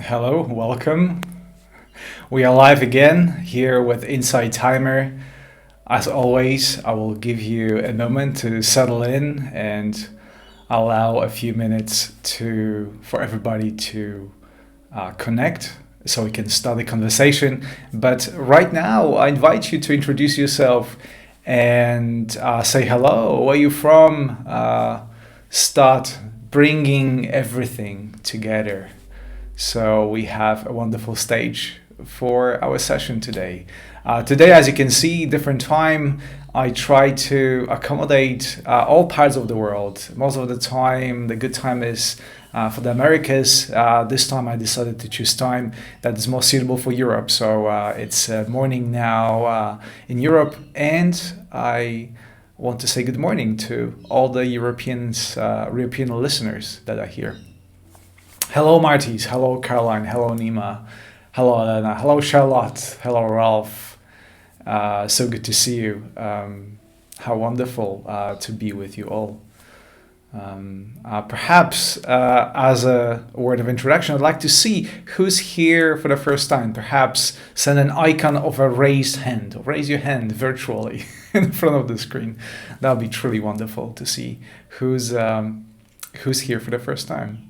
Hello, welcome. We are live again here with Inside Timer. As always, I will give you a moment to settle in and allow a few minutes for everybody to connect so we can start the conversation. But right now, I invite you to introduce yourself and say hello. Where are you from? Start bringing everything together. So we have a wonderful stage for our session today. Today, as you can see, different time. I try to accommodate all parts of the world. Most of the time, the good time is for the Americas. This time, I decided to choose time that is more suitable for Europe. So it's morning now in Europe, and I want to say good morning to all the European listeners that are here. Hello, Martis. Hello, Caroline. Hello, Nima. Hello, Elena. Hello, Charlotte. Hello, Ralph. So good to see you. How wonderful to be with you all. Perhaps as a word of introduction, I'd like to see who's here for the first time. Perhaps send an icon of a raised hand, or raise your hand virtually in front of the screen. That would be truly wonderful to see who's here for the first time.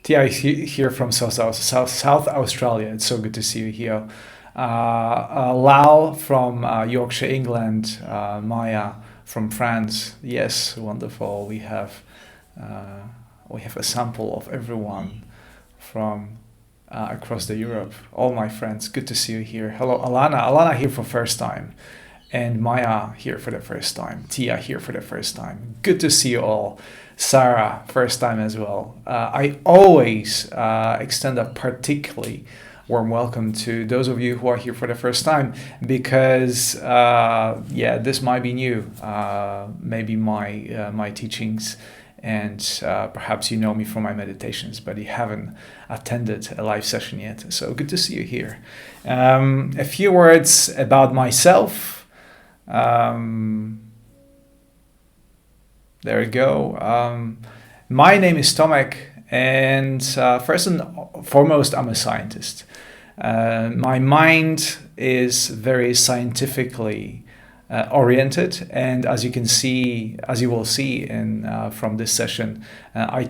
Tia here from South Australia. It's so good to see you here. Lau from Yorkshire, England. Maya from France. Yes, wonderful. We have a sample of everyone from across the Europe. All my friends. Good to see you here. Hello, Alana. Alana here for first time. And Maya here for the first time. Tia here for the first time. Good to see you all. Sarah, first time as well. I always extend a particularly warm welcome to those of you who are here for the first time because, this might be new. Maybe my teachings, and perhaps you know me from my meditations, but you haven't attended a live session yet. So good to see you here. A few words about myself. There we go. My name is Tomek, and first and foremost, I'm a scientist. My mind is very scientifically oriented, and as you will see from this session, I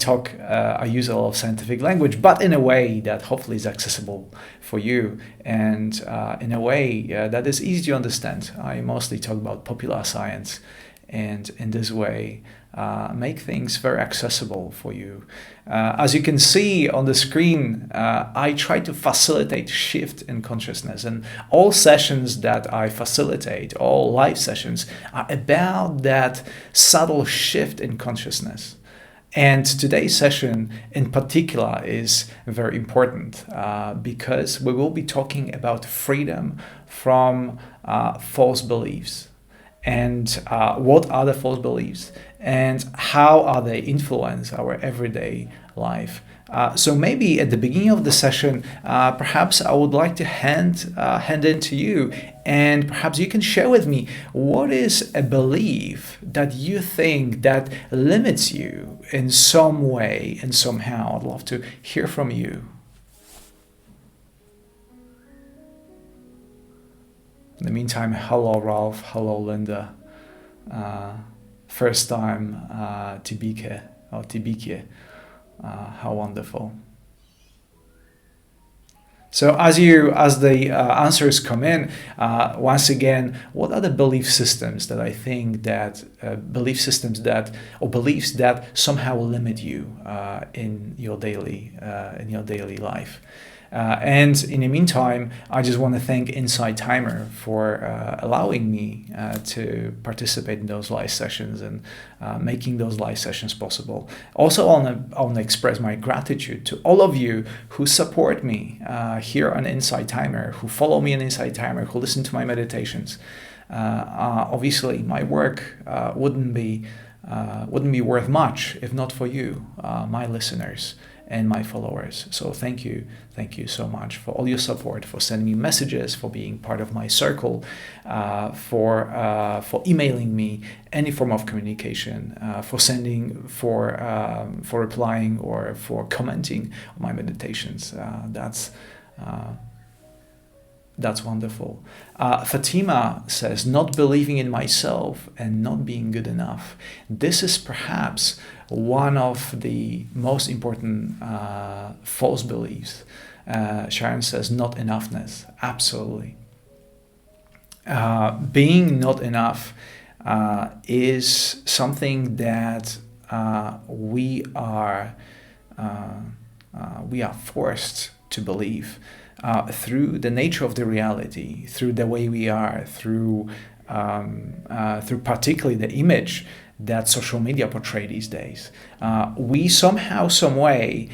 use a lot of scientific language, but in a way that hopefully is accessible for you, and in a way that is easy to understand. I mostly talk about popular science, and in this way make things very accessible for you. As you can see on the screen, I try to facilitate shift in consciousness, and all sessions that I facilitate, all live sessions, are about that subtle shift in consciousness. And today's session in particular is very important because we will be talking about freedom from false beliefs. And what are the false beliefs, and how are they influence our everyday life? So maybe at the beginning of the session, perhaps I would like to hand in to you, and perhaps you can share with me what is a belief that you think that limits you in some way and somehow. I'd love to hear from you. In the meantime, hello Ralph, hello Linda. First time Tibike or Tibike. How wonderful. So as the answers come in, once again, what are the belief systems that I think that beliefs that somehow limit you in your daily life? And in the meantime, I just want to thank Inside Timer for allowing me to participate in those live sessions and making those live sessions possible. Also, I want to express my gratitude to all of you who support me here on Inside Timer, who follow me on Inside Timer, who listen to my meditations. Obviously, my work wouldn't be worth much if not for you, my listeners. and my followers. So thank you so much for all your support, for sending me messages, for being part of my circle, for emailing me, any form of communication, for replying or for commenting on my meditations. That's wonderful. Fatima says, not believing in myself and not being good enough. This is perhaps one of the most important false beliefs. Sharon says, not enoughness. Absolutely. Being not enough is something that we are forced to believe. Through the nature of the reality, through the way we are, through particularly the image that social media portray these days, we somehow, some way,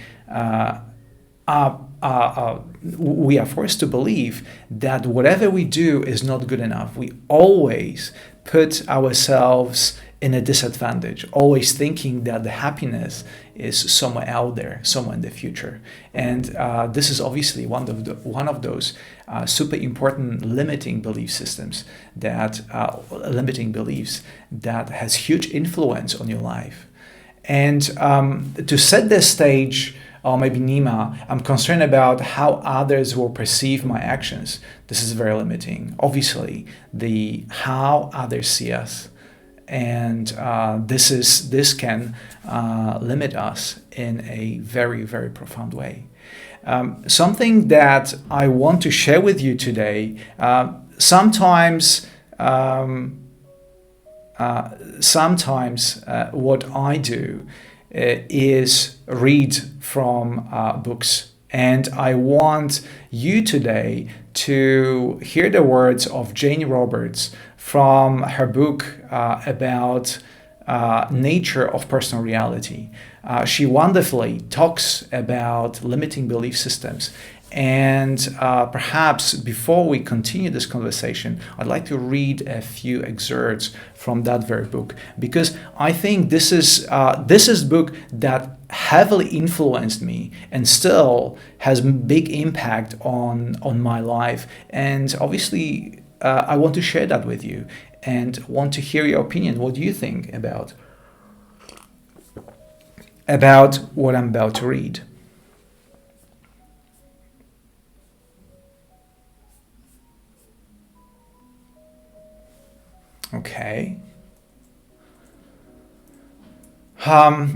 we are forced to believe that whatever we do is not good enough. We always put ourselves in a disadvantage, always thinking that the happiness is somewhere out there, somewhere in the future. And this is obviously one of those super important limiting belief systems limiting beliefs that has huge influence on your life. And to set the stage, or maybe Nima, I'm concerned about how others will perceive my actions. This is very limiting. Obviously, how others see us. And this can limit us in a very, very profound way. Something that I want to share with you today. Sometimes what I do is read from books, and I want you today to hear the words of Jane Roberts from her book about nature of personal reality. She wonderfully talks about limiting belief systems. And perhaps before we continue this conversation, I'd like to read a few excerpts from that very book, because I think this is a book that heavily influenced me and still has big impact on my life. And obviously, I want to share that with you and want to hear your opinion. What do you think about what I'm about to read? Okay.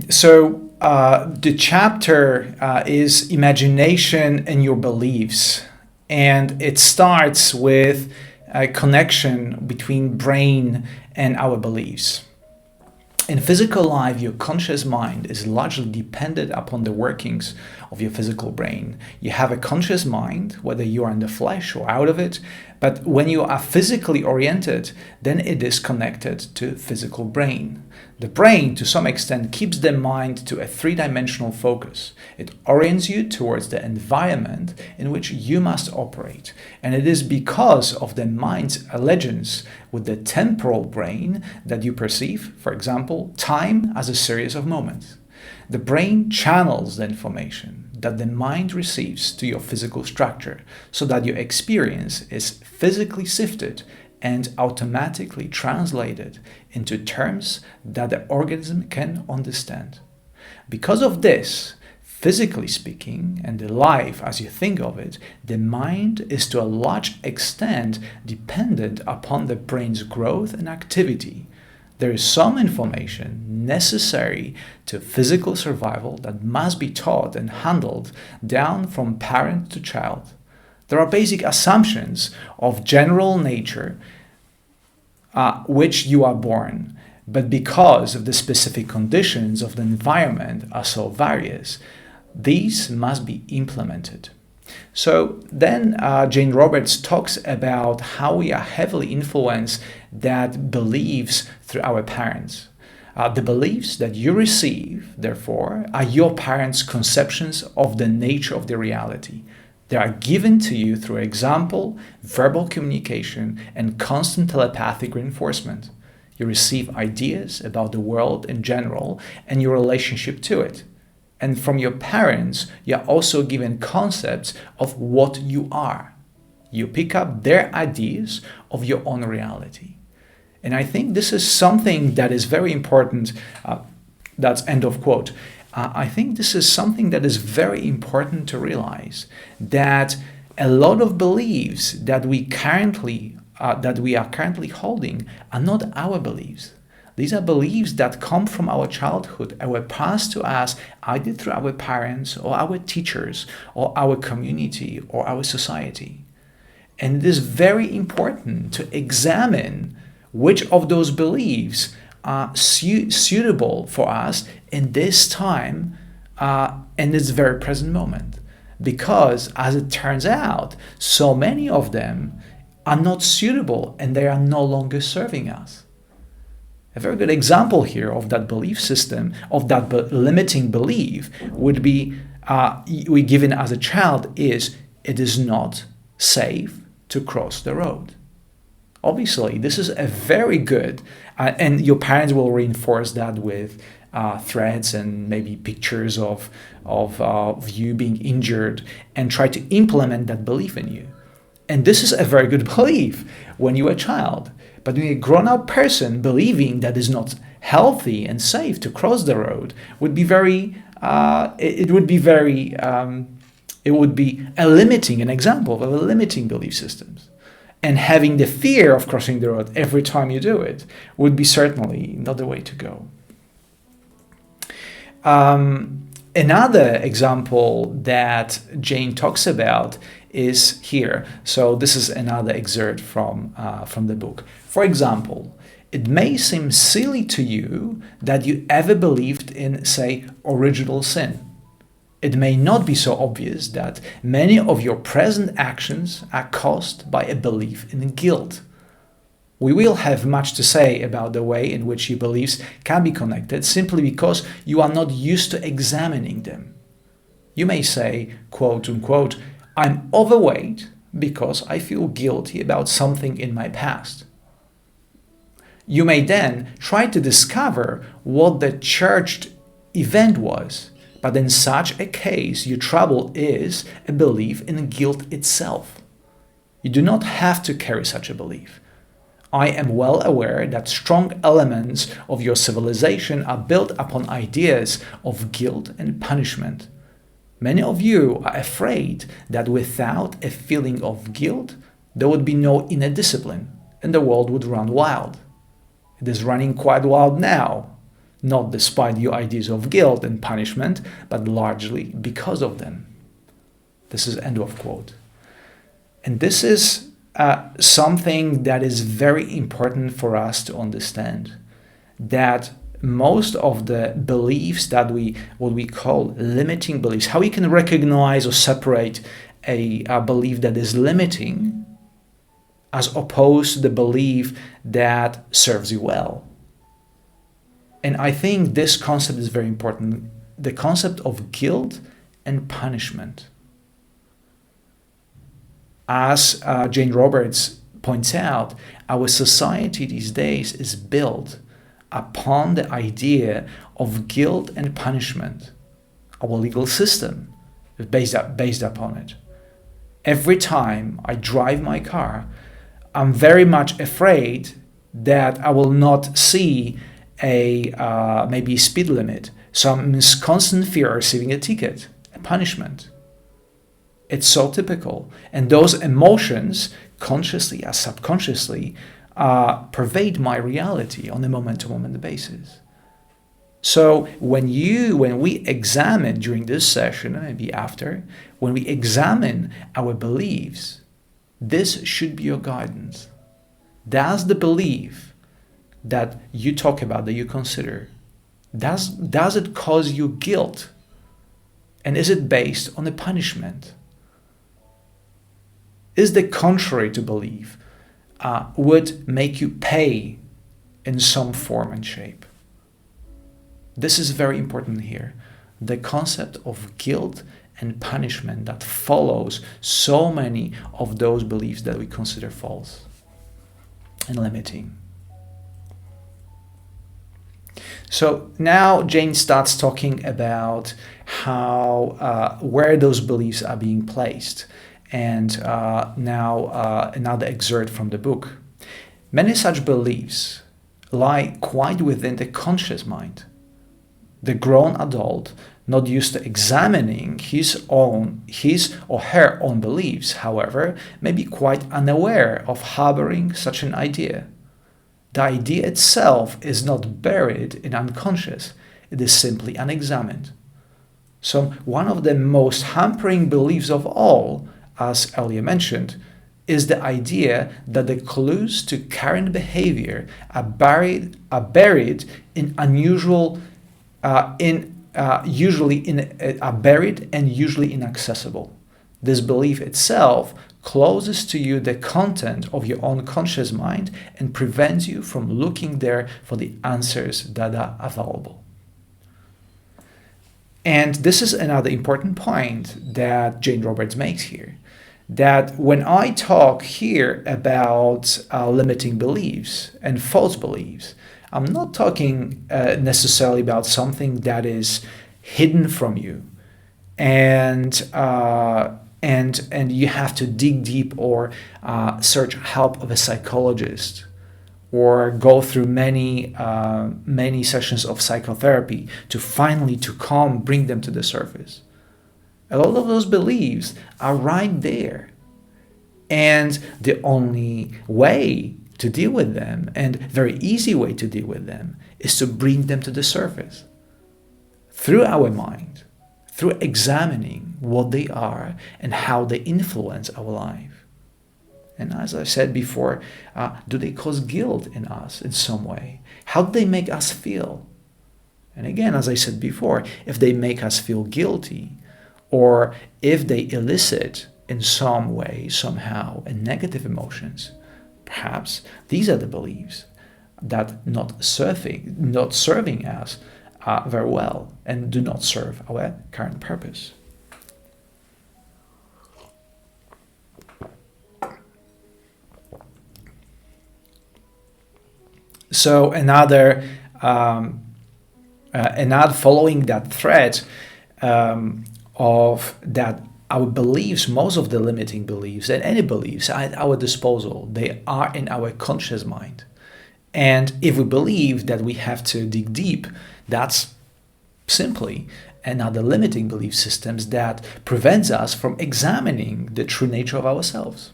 So the chapter is imagination and your beliefs, and it starts with a connection between brain and our beliefs. In physical life, your conscious mind is largely dependent upon the workings of your physical brain. You have a conscious mind, whether you are in the flesh or out of it, but when you are physically oriented, then it is connected to physical brain. The brain, to some extent, keeps the mind to a three-dimensional focus. It orients you towards the environment in which you must operate. And it is because of the mind's allegiance with the temporal brain that you perceive, for example, time as a series of moments. The brain channels the information that the mind receives to your physical structure so that your experience is physically sifted and automatically translated into terms that the organism can understand. Because of this, physically speaking, and the life as you think of it, the mind is to a large extent dependent upon the brain's growth and activity. There is some information necessary to physical survival that must be taught and handled down from parent to child. There are basic assumptions of general nature which you are born, but because of the specific conditions of the environment are so various, these must be implemented. So then Jane Roberts talks about how we are heavily influenced that beliefs through our parents. The beliefs that you receive, therefore, are your parents' conceptions of the nature of the reality. They are given to you through example, verbal communication, and constant telepathic reinforcement. You receive ideas about the world in general and your relationship to it. And from your parents, you're also given concepts of what you are. You pick up their ideas of your own reality. And I think this is something that is very important. That's end of quote. I think this is something that is very important to realize, that a lot of beliefs that we are currently holding are not our beliefs. These are beliefs that come from our childhood and were passed to us either through our parents or our teachers or our community or our society. And it is very important to examine which of those beliefs are suitable for us in this time, in this very present moment. Because, as it turns out, so many of them are not suitable and they are no longer serving us. A very good example here of that belief system, of that limiting belief, would be we given as a child is, it is not safe to cross the road. Obviously, this is a very good, and your parents will reinforce that with threats and maybe pictures of you being injured and try to implement that belief in you. And this is a very good belief when you're a child. But when you're a grown-up person, believing that is not healthy and safe to cross the road would be it would be a limiting, an example of a limiting belief systems. And having the fear of crossing the road every time you do it would be certainly not the way to go. Another example that Jane talks about is here. So this is another excerpt from the book. For example, it may seem silly to you that you ever believed in, say, original sin. It may not be so obvious that many of your present actions are caused by a belief in guilt. We will have much to say about the way in which your beliefs can be connected simply because you are not used to examining them. You may say, quote unquote, I'm overweight because I feel guilty about something in my past. You may then try to discover what the charged event was, but in such a case, your trouble is a belief in guilt itself. You do not have to carry such a belief. I am well aware that strong elements of your civilization are built upon ideas of guilt and punishment. Many of you are afraid that without a feeling of guilt, there would be no inner discipline and the world would run wild. It is running quite wild now, not despite your ideas of guilt and punishment, but largely because of them. This is end of quote. And this is something that is very important for us to understand, that most of the beliefs that what we call limiting beliefs, how we can recognize or separate a belief that is limiting as opposed to the belief that serves you well. And I think this concept is very important, the concept of guilt and punishment. As Jane Roberts points out, our society these days is built upon the idea of guilt and punishment. Our legal system is based upon it. Every time I drive my car, I'm very much afraid that I will not see maybe a speed limit. So I'm in constant fear of receiving a ticket, a punishment. It's so typical. And those emotions, consciously or subconsciously, pervade my reality on a moment-to-moment basis. So when we examine during this session, and maybe after, when we examine our beliefs, this should be your guidance. Does the belief that you talk about, that you consider, does it cause you guilt? And is it based on a punishment? Is the contrary to belief would make you pay in some form and shape? This is very important here. The concept of guilt and punishment that follows so many of those beliefs that we consider false and limiting. So now Jane starts talking about how where those beliefs are being placed. And now another excerpt from the book. Many such beliefs lie quite within the conscious mind. The grown adult, not used to examining his or her own beliefs, however, may be quite unaware of harboring such an idea. The idea itself is not buried in unconscious, it is simply unexamined. So one of the most hampering beliefs of all, as earlier mentioned, is the idea that the clues to current behavior are buried in unusual are buried and usually inaccessible. This belief itself closes to you the content of your own conscious mind and prevents you from looking there for the answers that are available. And this is another important point that Jane Roberts makes here, that when I talk here about limiting beliefs and false beliefs, I'm not talking necessarily about something that is hidden from you, and you have to dig deep or search help of a psychologist or go through many sessions of psychotherapy to finally bring them to the surface. A lot of those beliefs are right there, and the only way to deal with them, and very easy way to deal with them, is to bring them to the surface through our mind, through examining what they are and how they influence our life. And as I said before, do they cause guilt in us in some way? How do they make us feel? And again, as I said before, if they make us feel guilty, or if they elicit in some way, somehow, a negative emotions, perhaps these are the beliefs that not serving us very well and do not serve our current purpose. So another following that thread of that our beliefs, most of the limiting beliefs and any beliefs are at our disposal. They are in our conscious mind. And if we believe that we have to dig deep, that's simply another limiting belief systems that prevents us from examining the true nature of ourselves.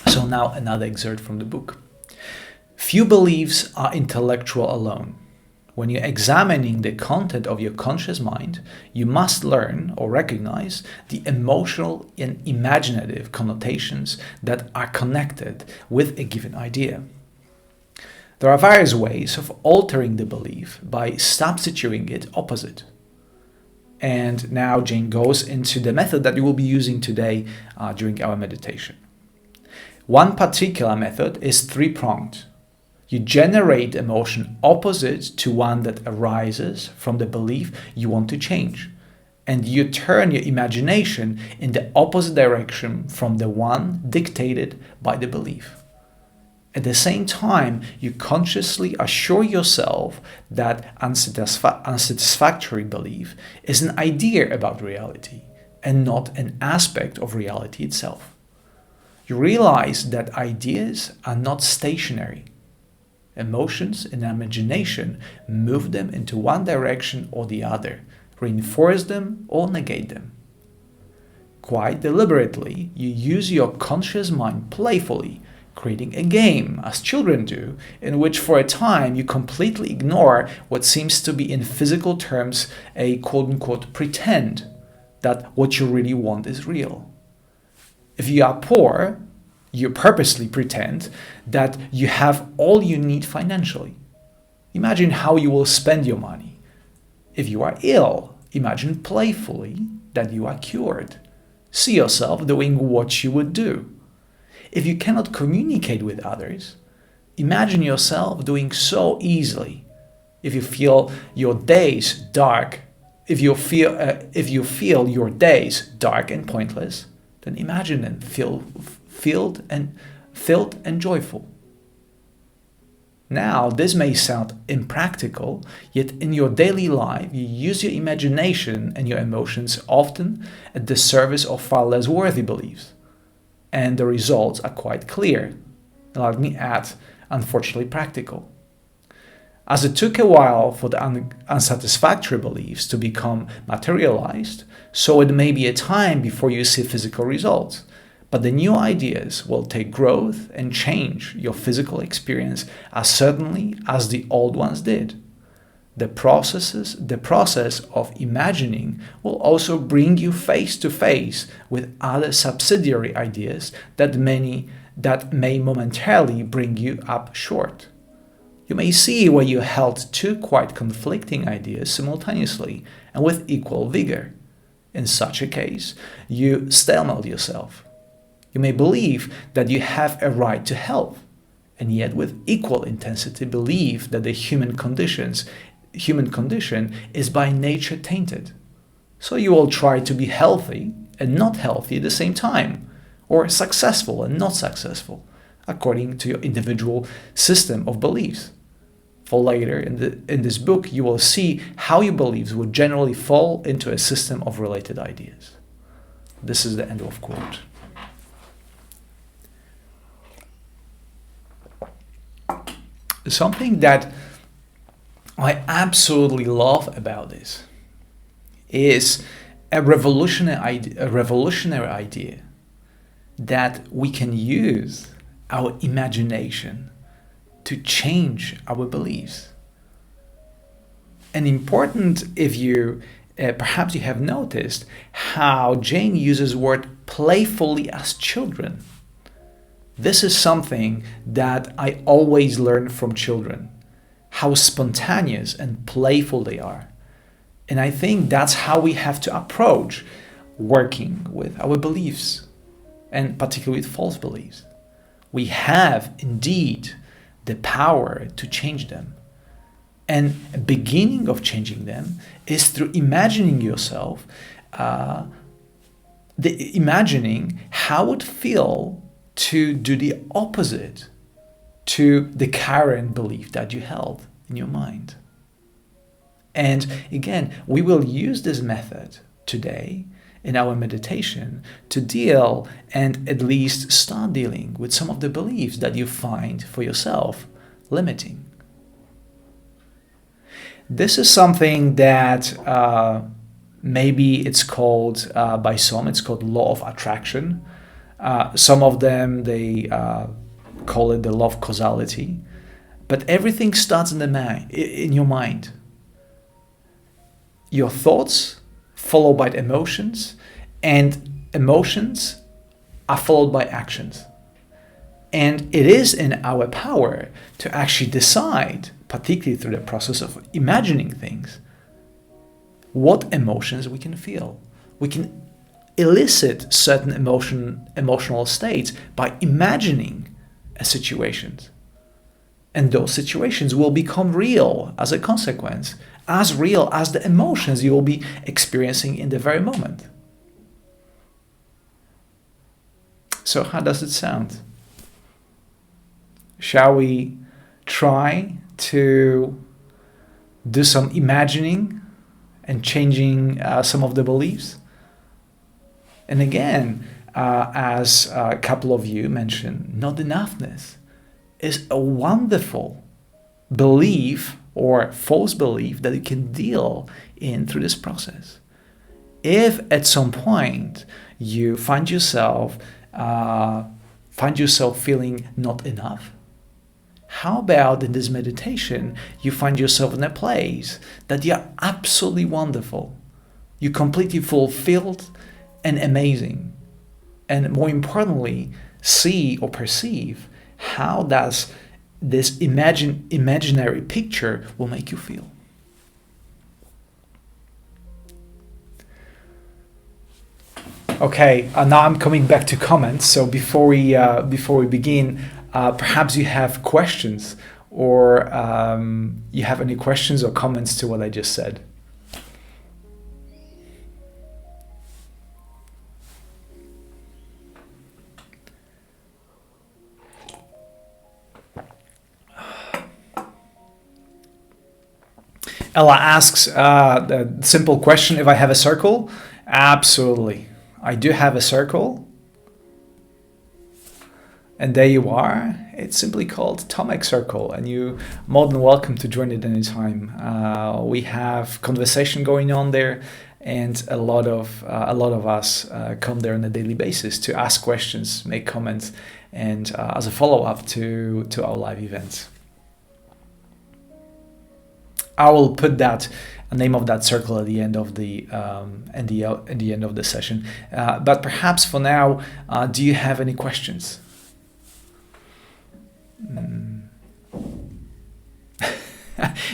So now another excerpt from the book. Few beliefs are intellectual alone. When you're examining the content of your conscious mind, you must learn or recognize the emotional and imaginative connotations that are connected with a given idea. There are various ways of altering the belief by substituting it opposite. And now Jane goes into the method that we will be using today during our meditation. One particular method is three-pronged. You generate emotion opposite to one that arises from the belief you want to change. And you turn your imagination in the opposite direction from the one dictated by the belief. At the same time, you consciously assure yourself that unsatisfactory belief is an idea about reality and not an aspect of reality itself. You realize that ideas are not stationary. Emotions and imagination move them into one direction or the other, reinforce them or negate them. Quite deliberately, you use your conscious mind playfully, creating a game, as children do, in which for a time you completely ignore what seems to be in physical terms a quote-unquote pretend that what you really want is real. If you are poor, you purposely pretend that you have all you need financially. Imagine how you will spend your money. If you are ill, imagine playfully that you are cured. See yourself doing what you would do. If you cannot communicate with others, imagine yourself doing so easily. If you feel your days dark, if you feel your days dark and pointless, then imagine them filled and joyful. Now, this may sound impractical, yet in your daily life, you use your imagination and your emotions often at the service of far less worthy beliefs. And the results are quite clear. And let me add, unfortunately practical. As it took a while for the unsatisfactory beliefs to become materialized, so it may be a time before you see physical results. But the new ideas will take growth and change your physical experience as certainly as the old ones did. The process of imagining will also bring you face to face with other subsidiary ideas that may momentarily bring you up short. You may see where you held two quite conflicting ideas simultaneously and with equal vigor. In such a case, you stalemate yourself. You may believe that you have a right to health, and yet with equal intensity believe that the human condition is by nature tainted. So you will try to be healthy and not healthy at the same time, or successful and not successful, according to your individual system of beliefs. For later in this book, you will see how your beliefs would generally fall into a system of related ideas. This is the end of quote. Something that I absolutely love about this is a revolutionary idea that we can use our imagination to change our beliefs. And important, if you perhaps you have noticed how Jane uses word playfully as children. This is something that I always learn from children, how spontaneous and playful they are. And I think that's how we have to approach working with our beliefs, and particularly with false beliefs. We have indeed the power to change them. And a beginning of changing them is through imagining yourself, imagining how it feel to do the opposite to the current belief that you held in your mind. And again, we will use this method today in our meditation to deal and at least start dealing with some of the beliefs that you find for yourself limiting. This is something that maybe it's called, by some, it's called law of attraction. Some of them, they call it the law of causality. But everything starts in your mind. Your thoughts followed by emotions, and emotions are followed by actions. And it is in our power to actually decide, particularly through the process of imagining things, what emotions we can feel. We can elicit certain emotional states by imagining a situation. And those situations will become real as a consequence, as real as the emotions you will be experiencing in the very moment. So how does it sound? Shall we try to do some imagining and changing some of the beliefs? And again, as a couple of you mentioned, not enoughness is a wonderful belief or false belief that you can deal in through this process. If at some point you find yourself feeling not enough, how about in this meditation you find yourself in a place that you're absolutely wonderful, you're completely fulfilled and amazing, and more importantly, see or perceive how does this imaginary picture will make you feel. Okay, now I'm coming back to comments. So before we begin, perhaps you have questions, or you have any questions or comments to what I just said. Ella asks the simple question, if I have a circle. Absolutely. I do have a circle. And there you are. It's simply called Tomek Circle, and you're more than welcome to join it anytime. We have conversation going on there, and a lot of us come there on a daily basis to ask questions, make comments, and as a follow-up to our live events. I will put that name of that circle at the end of the at the end of the session. But perhaps for now, do you have any questions?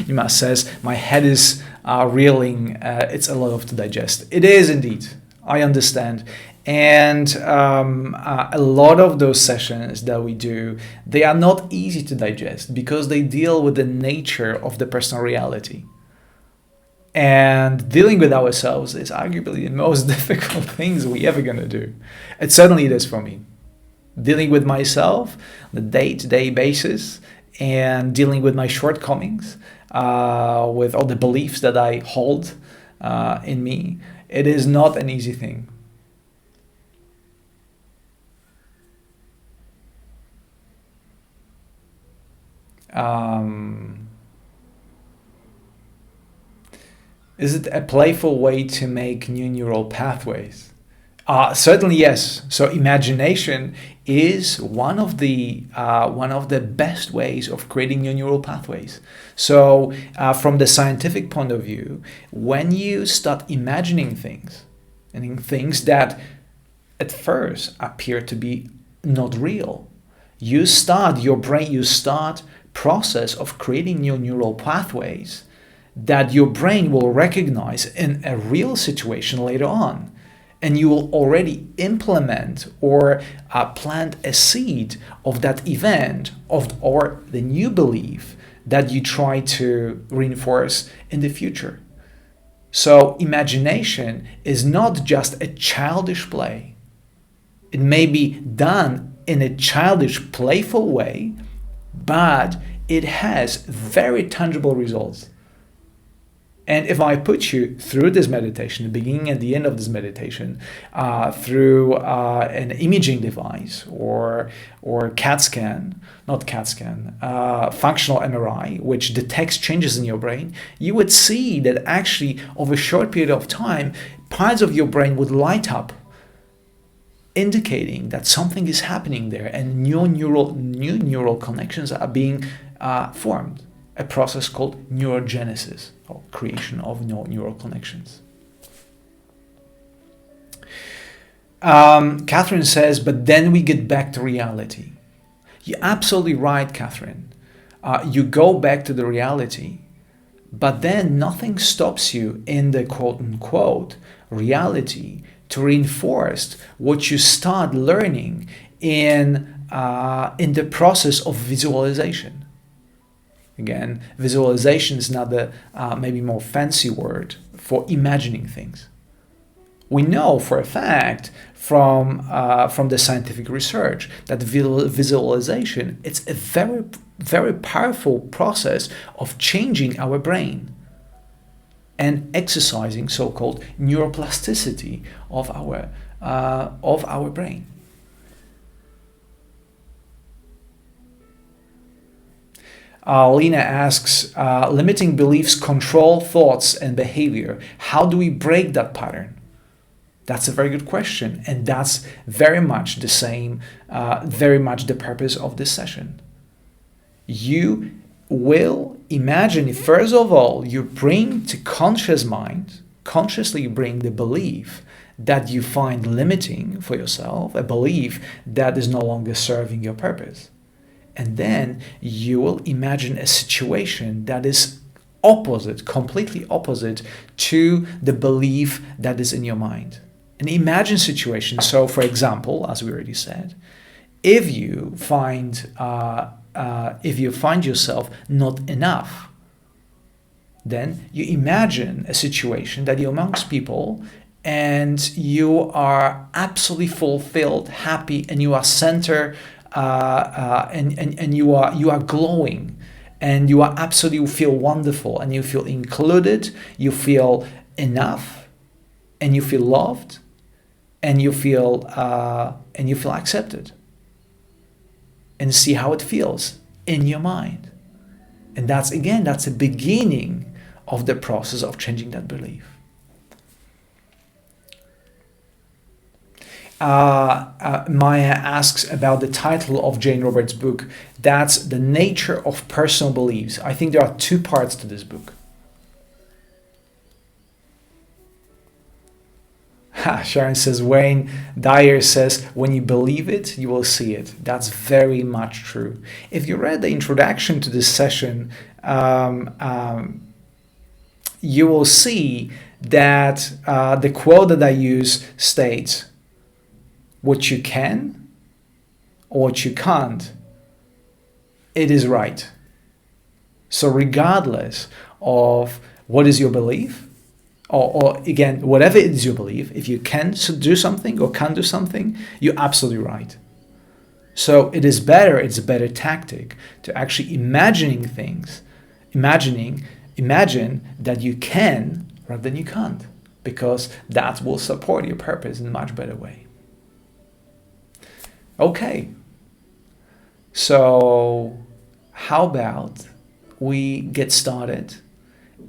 Yuma says, my head is reeling. It's a lot to digest. It is indeed. I understand. And a lot of those sessions that we do, they are not easy to digest because they deal with the nature of the personal reality. And dealing with ourselves is arguably the most difficult things we ever going to do. It certainly is for me. Dealing with myself on a day-to-day basis and dealing with my shortcomings, with all the beliefs that I hold in me, it is not an easy thing. Is it a playful way to make new neural pathways? Certainly yes. So imagination is one of the best ways of creating new neural pathways. So from the scientific point of view, when you start imagining things, and things that at first appear to be not real, you start process of creating new neural pathways that your brain will recognize in a real situation later on. And you will already implement or plant a seed of that event or the new belief that you try to reinforce in the future. So imagination is not just a childish play. It may be done in a childish, playful way, but it has very tangible results. And if I put you through this meditation, the beginning and the end of this meditation, through an imaging device or functional MRI, which detects changes in your brain, you would see that actually over a short period of time, parts of your brain would light up, indicating that something is happening there and new neural connections are being formed. A process called neurogenesis, or creation of neural connections. Catherine says, but then we get back to reality. You're absolutely right, Catherine. You go back to the reality, but then nothing stops you in the quote-unquote reality to reinforce what you start learning in the process of visualization. Again, visualization is another, maybe more fancy word for imagining things. We know for a fact from the scientific research that visualization, it's a very, very powerful process of changing our brain and exercising so-called neuroplasticity of our brain. Lena asks, limiting beliefs control thoughts and behavior. How do we break that pattern? That's a very good question. And that's very much the same, very much the purpose of this session. You will imagine, first of all, you bring to conscious mind, consciously bring the belief that you find limiting for yourself, a belief that is no longer serving your purpose. And then you will imagine a situation that is opposite, completely opposite to the belief that is in your mind. An imagined situation. So, for example, as we already said, if you find yourself not enough, then you imagine a situation that you're amongst people and you are absolutely fulfilled, happy, and you are centered. And you are glowing, and you are absolutely feel wonderful, and you feel included, you feel enough, and you feel loved, and you feel accepted, and see how it feels in your mind. And that's the beginning of the process of changing that belief. Maya asks about the title of Jane Roberts' book. That's The Nature of Personal Beliefs. I think there are 2 parts to this book. Sharon says, Wayne Dyer says, when you believe it, you will see it. That's very much true. If you read the introduction to this session, you will see that the quote that I use states, what you can or what you can't, it is right. So regardless of what is your belief, or again, whatever it is your belief, if you can do something or can't do something, you're absolutely right. So it's a better tactic to actually imagine that you can rather than you can't, because that will support your purpose in a much better way. Okay, so how about we get started?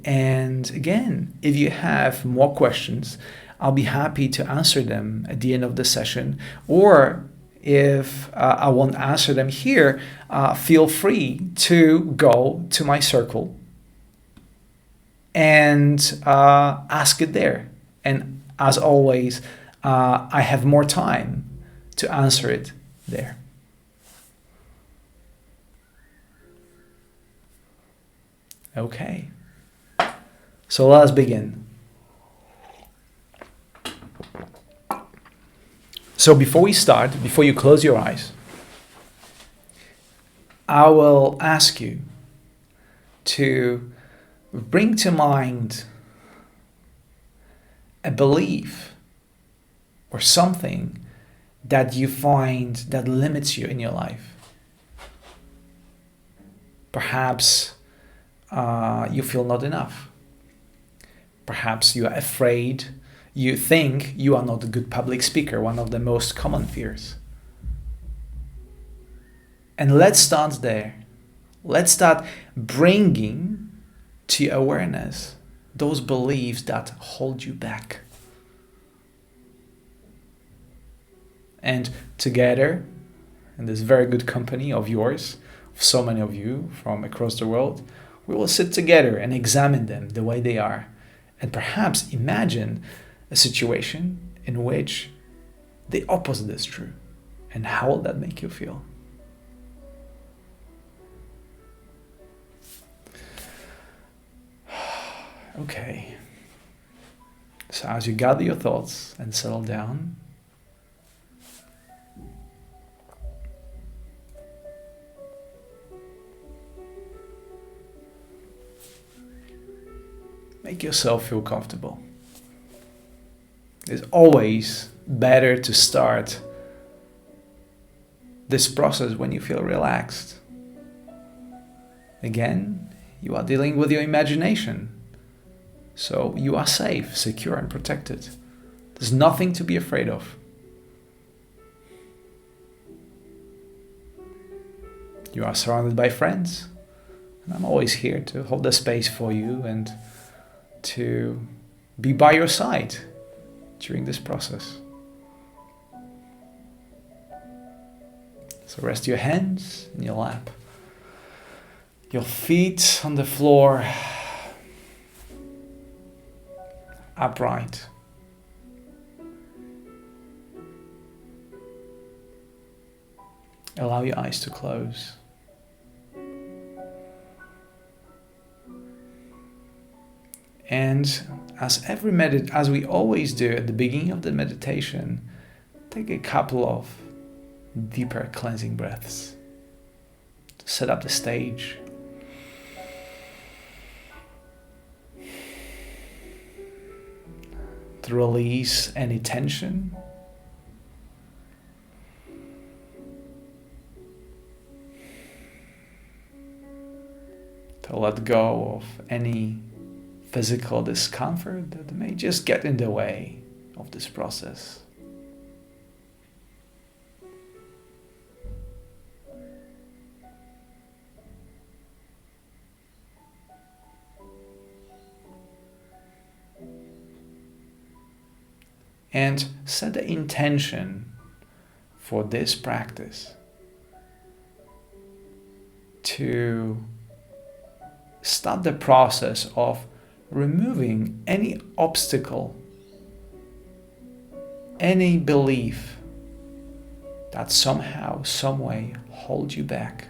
And again, if you have more questions, I'll be happy to answer them at the end of the session. Or if I won't answer them here, feel free to go to my circle and ask it there. And as always, I have more time to answer it there. Okay. So let us begin. So before you close your eyes, I will ask you to bring to mind a belief or something that you find that limits you in your life. Perhaps you feel not enough. Perhaps you are afraid, you think you are not a good public speaker, one of the most common fears. And let's start there. Let's start bringing to awareness those beliefs that hold you back. And together, in this very good company of yours, of so many of you from across the world, we will sit together and examine them the way they are. And perhaps imagine a situation in which the opposite is true. And how will that make you feel? Okay. So as you gather your thoughts and settle down, make yourself feel comfortable. It's always better to start this process when you feel relaxed. Again, you are dealing with your imagination. So you are safe, secure, and protected. There's nothing to be afraid of. You are surrounded by friends, and I'm always here to hold the space for you and to be by your side during this process. So rest your hands in your lap, your feet on the floor, upright. Allow your eyes to close. And as we always do at the beginning of the meditation, take a couple of deeper cleansing breaths to set up the stage. To release any tension. to let go of any physical discomfort that may just get in the way of this process. And set the intention for this practice to start the process of removing any obstacle, any belief that somehow, some way holds you back.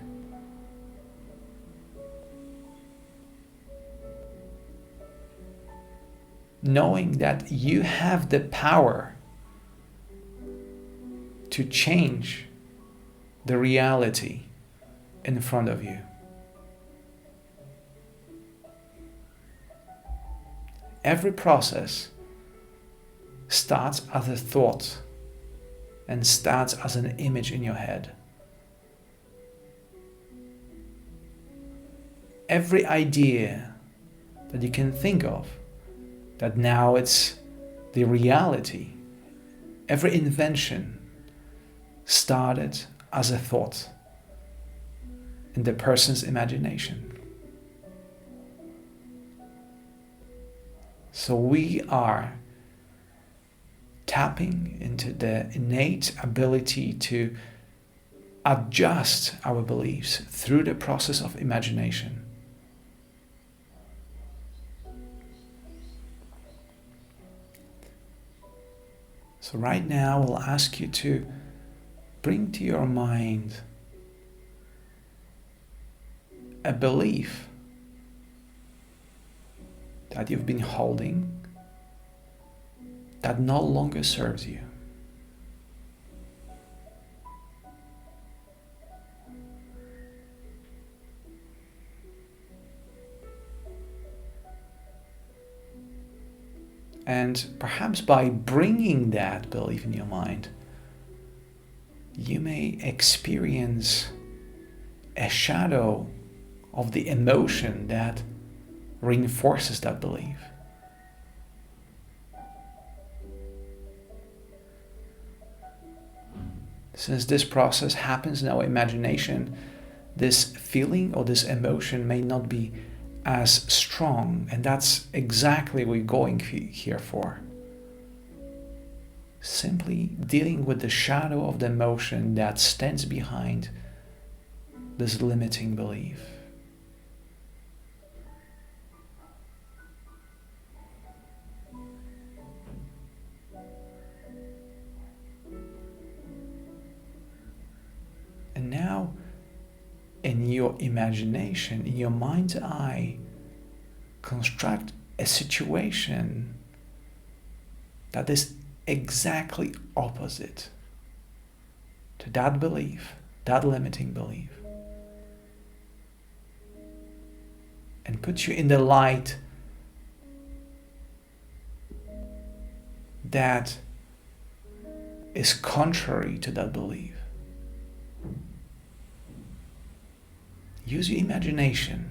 Knowing that you have the power to change the reality in front of you. Every process starts as a thought and starts as an image in your head. Every idea that you can think of, that now it's the reality. Every invention started as a thought in the person's imagination. So we are tapping into the innate ability to adjust our beliefs through the process of imagination. So right now, I'll ask you to bring to your mind a belief that you've been holding that no longer serves you. And perhaps by bringing that belief in your mind, you may experience a shadow of the emotion that reinforces that belief. Since this process happens in our imagination, this feeling or this emotion may not be as strong, and that's exactly what we're going here for. Simply dealing with the shadow of the emotion that stands behind this limiting belief. And now, in your imagination, in your mind's eye, construct a situation that is exactly opposite to that belief, that limiting belief. And put you in the light that is contrary to that belief. Use your imagination.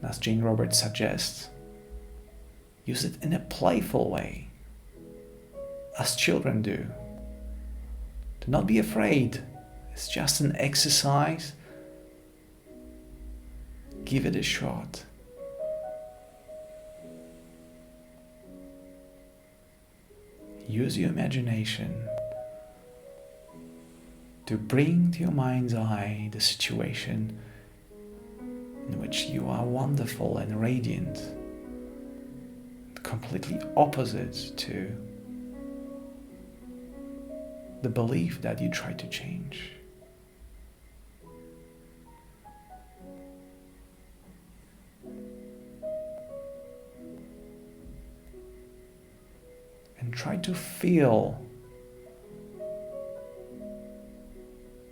As Jane Roberts suggests, use it in a playful way, as children do. Do not be afraid. It's just an exercise. Give it a shot. Use your imagination to bring to your mind's eye the situation in which you are wonderful and radiant, completely opposite to the belief that you try to change. And try to feel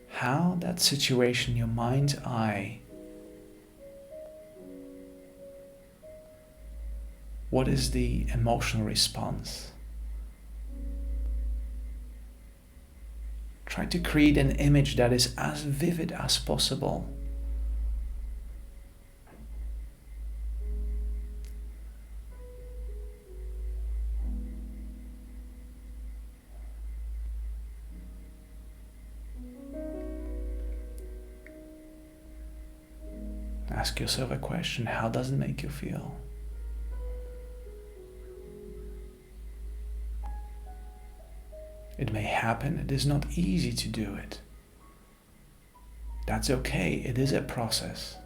how that situation in your mind's eye, what is the emotional response? Try to create an image that is as vivid as possible. Ask yourself a question: how does it make you feel? It may happen, it is not easy to do it. That's okay, it is a process.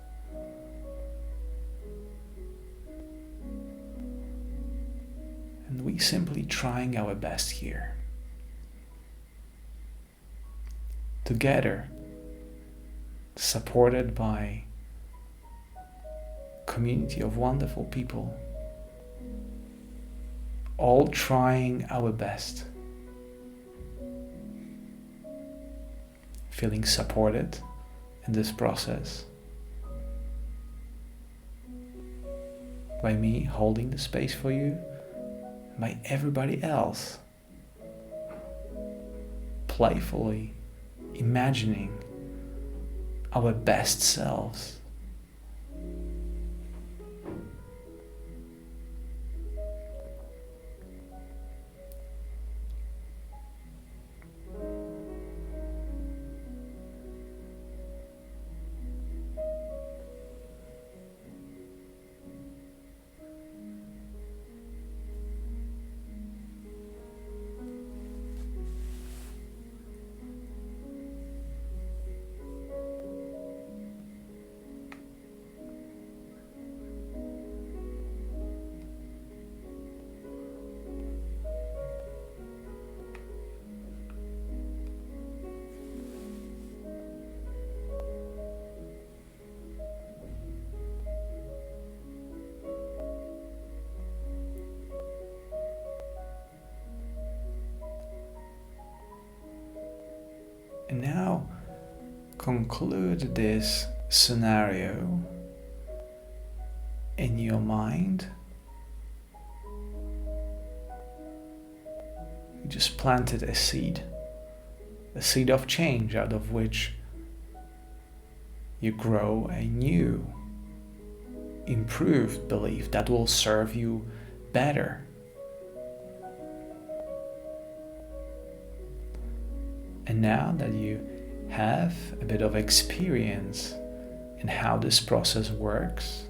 And we simply trying our best here. Together, supported by a community of wonderful people, all trying our best. Feeling supported in this process by me holding the space for you, by everybody else playfully imagining our best selves. And now conclude this scenario in your mind. You just planted a seed of change, out of which you grow a new, improved belief that will serve you better. And now that you have a bit of experience in how this process works,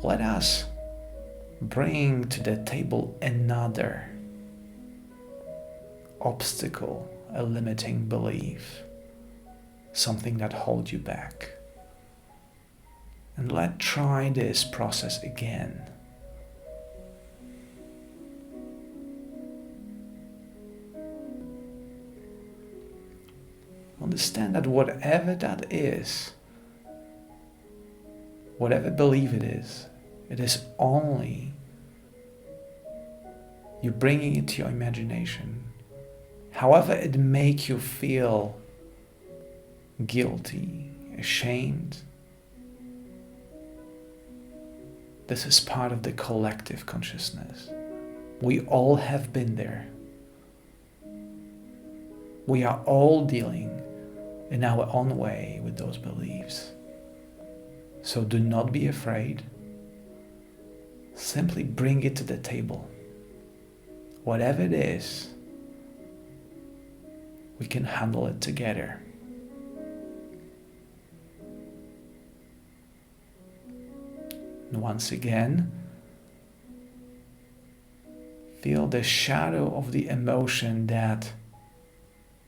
let us bring to the table another obstacle, a limiting belief, something that holds you back. And let's try this process again. Understand that whatever that is, whatever belief it is only you bringing it to your imagination. However it make you feel guilty, ashamed, this is part of the collective consciousness. We all have been there. We are all dealing in our own way with those beliefs. So do not be afraid. Simply bring it to the table. Whatever it is, we can handle it together. And once again, feel the shadow of the emotion that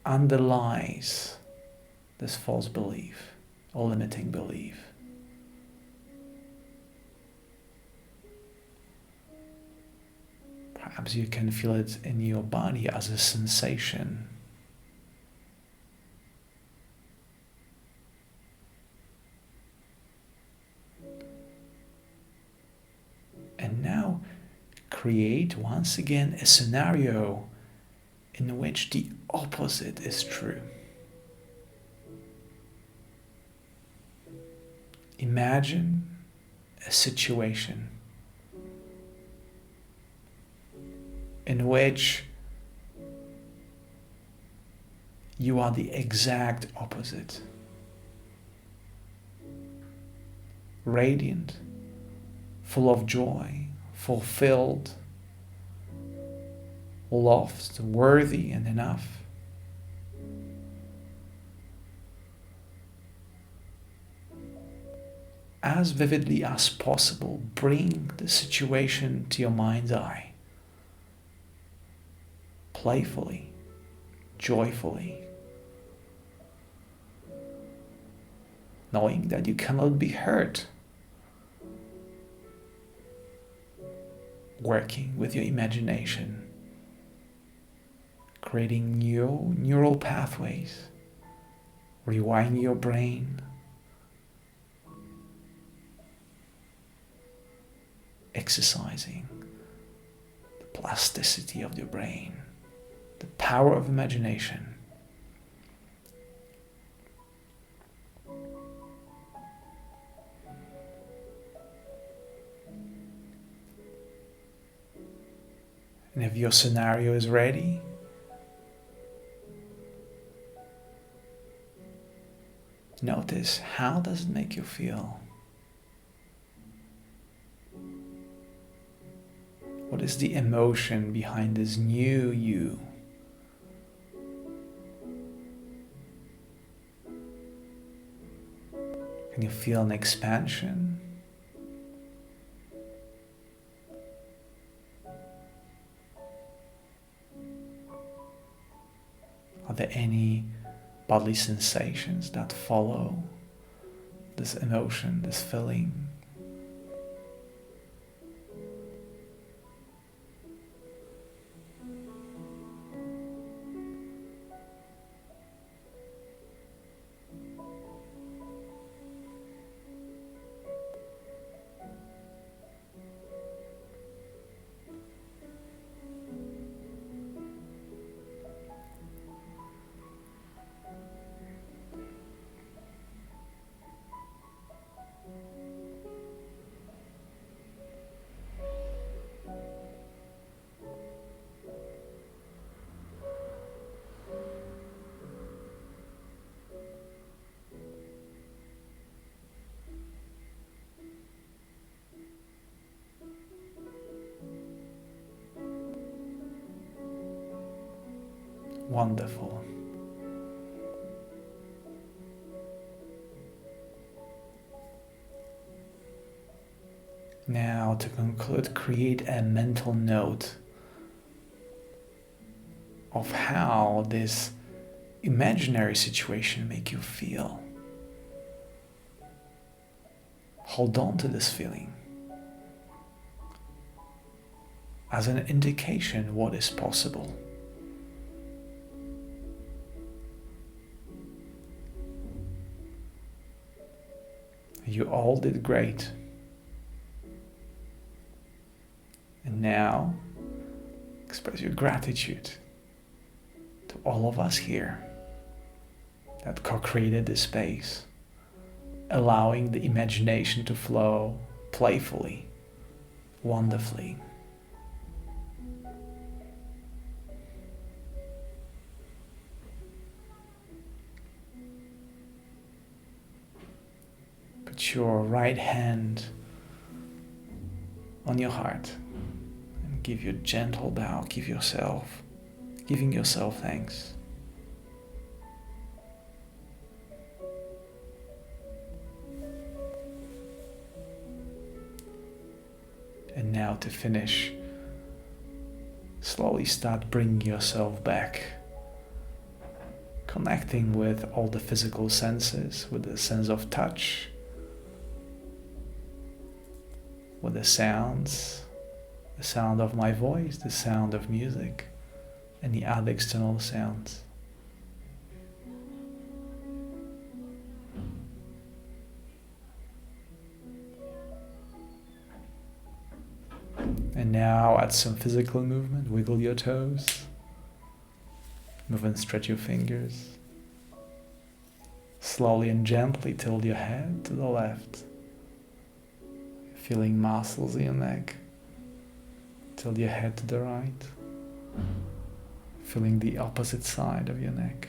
underlies this false belief or limiting belief. Perhaps you can feel it in your body as a sensation. And now create once again a scenario in which the opposite is true. Imagine a situation in which you are the exact opposite. Radiant, full of joy, fulfilled, loved, worthy and enough. as vividly as possible, bring the situation to your mind's eye. Playfully, joyfully, knowing that you cannot be hurt. Working with your imagination, creating new neural pathways, rewiring your brain, exercising the plasticity of your brain, the power of imagination. And if your scenario is ready, notice, how does it make you feel? What is the emotion behind this new you? Can you feel an expansion? Are there any bodily sensations that follow this emotion, this feeling? Wonderful. Now, to conclude, create a mental note of how this imaginary situation make you feel. Hold on to this feeling as an indication what is possible. You all did great. And now, express your gratitude to all of us here that co-created this space, allowing the imagination to flow playfully, wonderfully. Put your right hand on your heart and give your gentle bow, giving yourself thanks. And now to finish, slowly start bringing yourself back, connecting with all the physical senses, with the sense of touch, with the sounds, the sound of my voice, the sound of music, and the other external sounds. And now add some physical movement, wiggle your toes, move and stretch your fingers. Slowly and gently tilt your head to the left, feeling muscles in your neck. Tilt your head to the right, feeling the opposite side of your neck.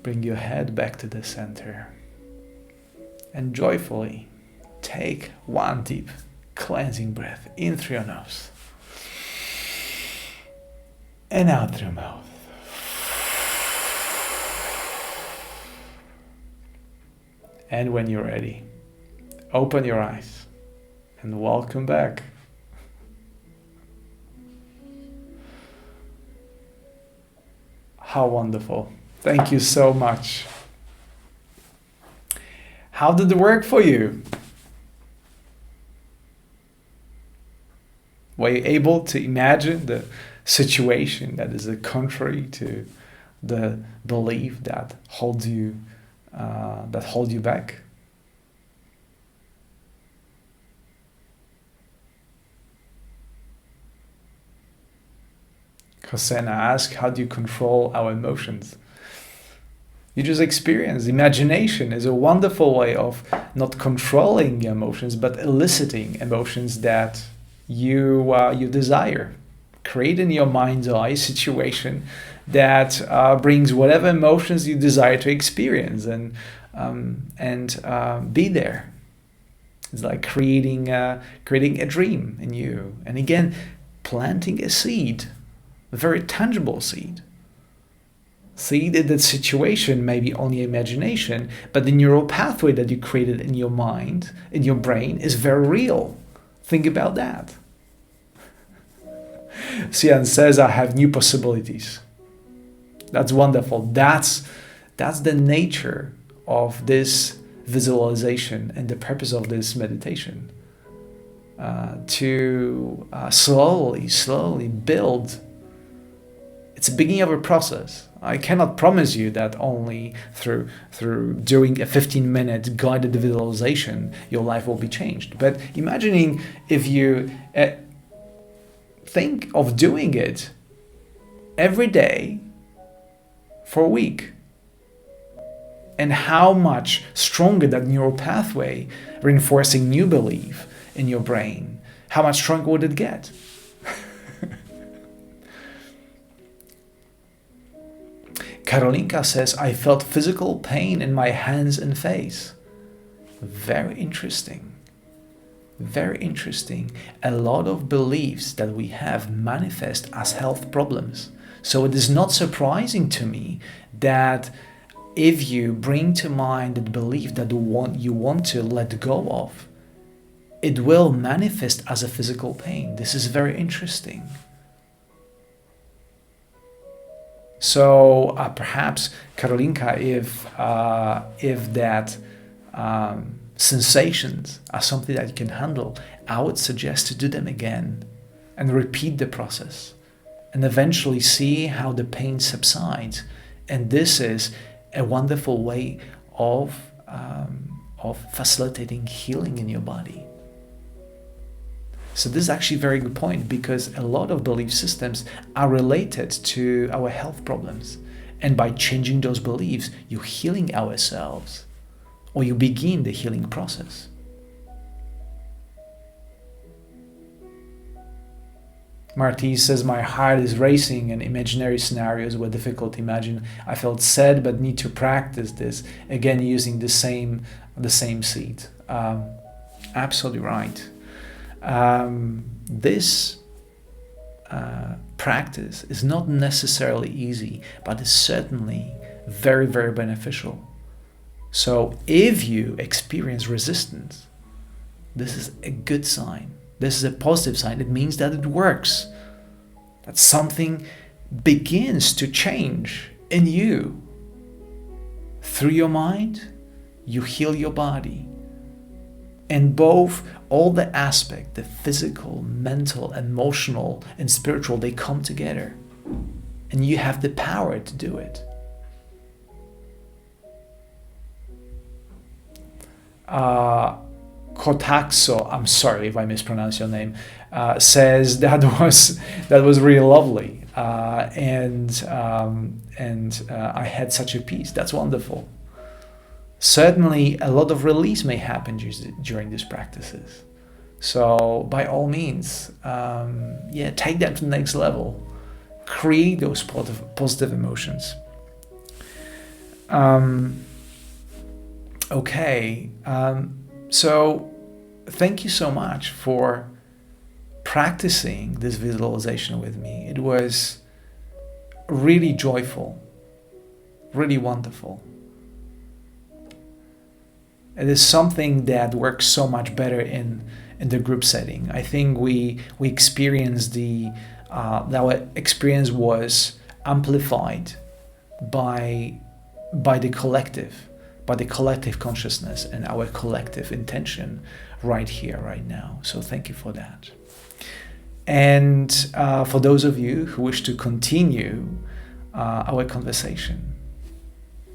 Bring your head back to the center and joyfully take one deep cleansing breath in through your nose and out through your mouth. And when you're ready, Open your eyes and welcome back. How wonderful. Thank you so much. How did it work for you? Were you able to imagine the situation that is contrary to the belief that holds you back? Hosanna asks, how do you control our emotions? You just experience. Imagination is a wonderful way of not controlling your emotions, but eliciting emotions that you desire. Create in your mind's eye a situation that brings whatever emotions you desire to experience, and be there. It's like creating a dream in you, and again, planting a seed, a very tangible seed. Seed in that situation may be only imagination, but the neural pathway that you created in your mind, in your brain, is very real. Think about that. Sian says, I have new possibilities. That's wonderful. That's the nature of this visualization and the purpose of this meditation. To slowly build. It's the beginning of a process. I cannot promise you that only through doing a 15-minute guided visualization your life will be changed. But imagining if you think of doing it every day for a week, and how much stronger that neural pathway reinforcing new belief in your brain, how much stronger would it get? Karolinka says, I felt physical pain in my hands and face. Very interesting. Very interesting. A lot of beliefs that we have manifest as health problems. So it is not surprising to me that if you bring to mind the belief that you want to let go of, it will manifest as a physical pain. This is very interesting. So perhaps, Karolinka, if that sensations are something that you can handle, I would suggest to do them again and repeat the process and eventually see how the pain subsides. And this is a wonderful way of facilitating healing in your body. So this is actually a very good point, because a lot of belief systems are related to our health problems. And by changing those beliefs, you're healing ourselves, or you begin the healing process. Marty says, my heart is racing and imaginary scenarios were difficult to imagine. I felt sad but need to practice this, again using the same seed. Absolutely right. This practice is not necessarily easy, but it's certainly very, very beneficial. So if you experience resistance, this is a good sign. This is a positive sign. It means that it works, that something begins to change in you. Through your mind, you heal your body. And both, all the aspects, the physical, mental, emotional, and spiritual, they come together. And you have the power to do it. Kotaxo, I'm sorry if I mispronounce your name, says that was really lovely, and I had such a peace. That's wonderful. Certainly, a lot of release may happen during these practices. So, by all means, take that to the next level. Create those positive emotions. So thank you so much for practicing this visualization with me. It was really joyful, really wonderful. It is something that works so much better in the group setting. I think we experienced our experience was amplified by the collective consciousness and our collective intention right here, right now. So thank you for that. And for those of you who wish to continue our conversation,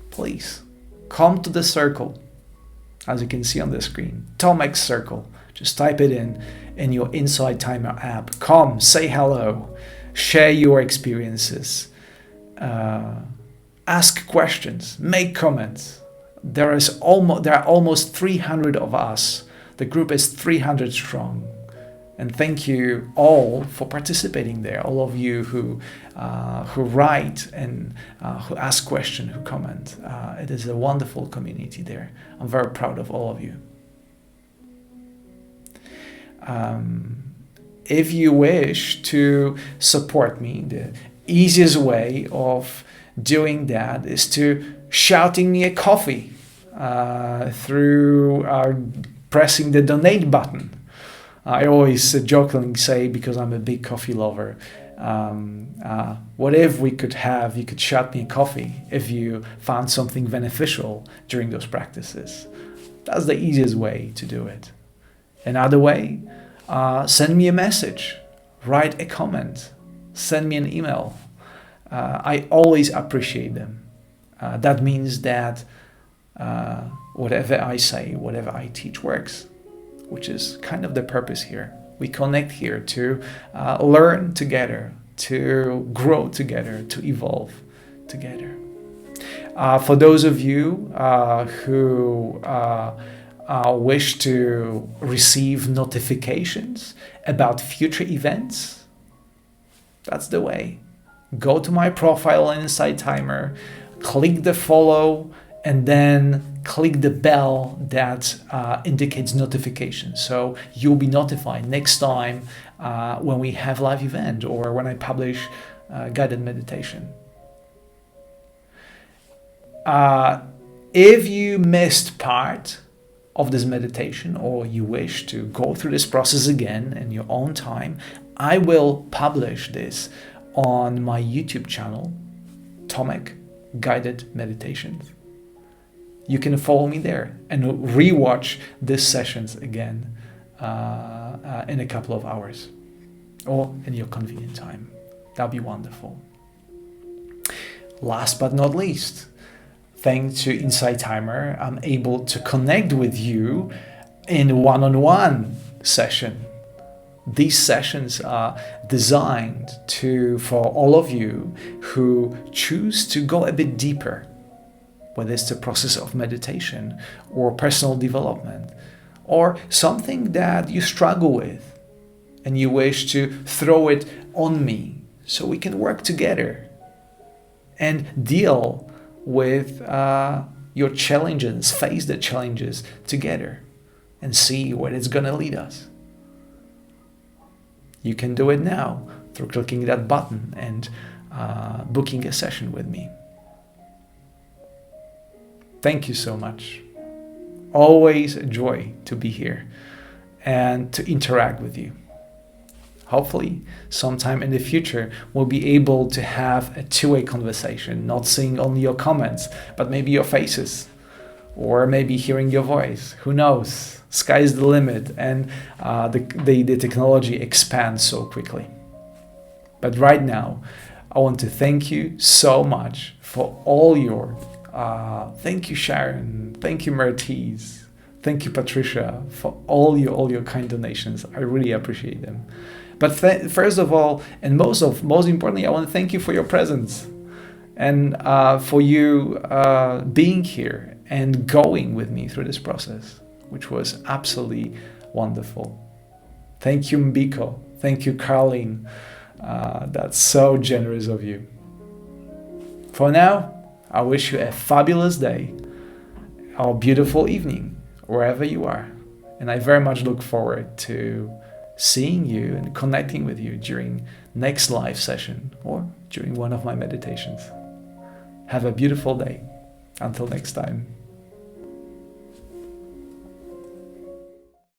please come to the circle, as you can see on the screen, Tomek's Circle. Just type it in your Insight Timer app. Come, say hello, share your experiences, ask questions, make comments. There are almost 300 of us. The group is 300 strong. And thank you all for participating there. All of you who write and who ask questions, who comment. It is a wonderful community there. I'm very proud of all of you. If you wish to support me, the easiest way of doing that is to shouting me a coffee through pressing the donate button. I always jokingly say, because I'm a big coffee lover, what if we could have, you could shout me a coffee if you found something beneficial during those practices. That's the easiest way to do it. Another way, send me a message, write a comment, send me an email. I always appreciate them. That means that whatever I say, whatever I teach works, which is kind of the purpose here. We connect here to learn together, to grow together, to evolve together. For those of you who wish to receive notifications about future events, that's the way. Go to my profile on Insight Timer, click the follow, and then click the bell that indicates notifications. So you'll be notified next time when we have live event or when I publish guided meditation. If you missed part of this meditation or you wish to go through this process again in your own time, I will publish this on my YouTube channel, Tomek Guided Meditations. You can follow me there and rewatch these sessions again in a couple of hours or in your convenient time. That'd be wonderful. Last but not least, thanks to Insight Timer, I'm able to connect with you in one-on-one session. These sessions are designed for all of you who choose to go a bit deeper, whether it's the process of meditation or personal development or something that you struggle with and you wish to throw it on me so we can work together and deal with your challenges, face the challenges together and see where it's going to lead us. You can do it now through clicking that button and booking a session with me. Thank you so much. Always a joy to be here and to interact with you. Hopefully, sometime in the future, we'll be able to have a two-way conversation, not seeing only your comments, but maybe your faces, or maybe hearing your voice. Who knows? Sky's the limit, and the technology expands so quickly. But right now, I want to thank you so much for all your thank you, Sharon. Thank you, Mertiz. Thank you, Patricia, for all your kind donations. I really appreciate them. But first of all, and most importantly, I want to thank you for your presence and for you being here and going with me through this process, which was absolutely wonderful. Thank you, Mbiko. Thank you, Carlene. That's so generous of you. For now, I wish you a fabulous day or beautiful evening, wherever you are. And I very much look forward to seeing you and connecting with you during next live session or during one of my meditations. Have a beautiful day. Until next time.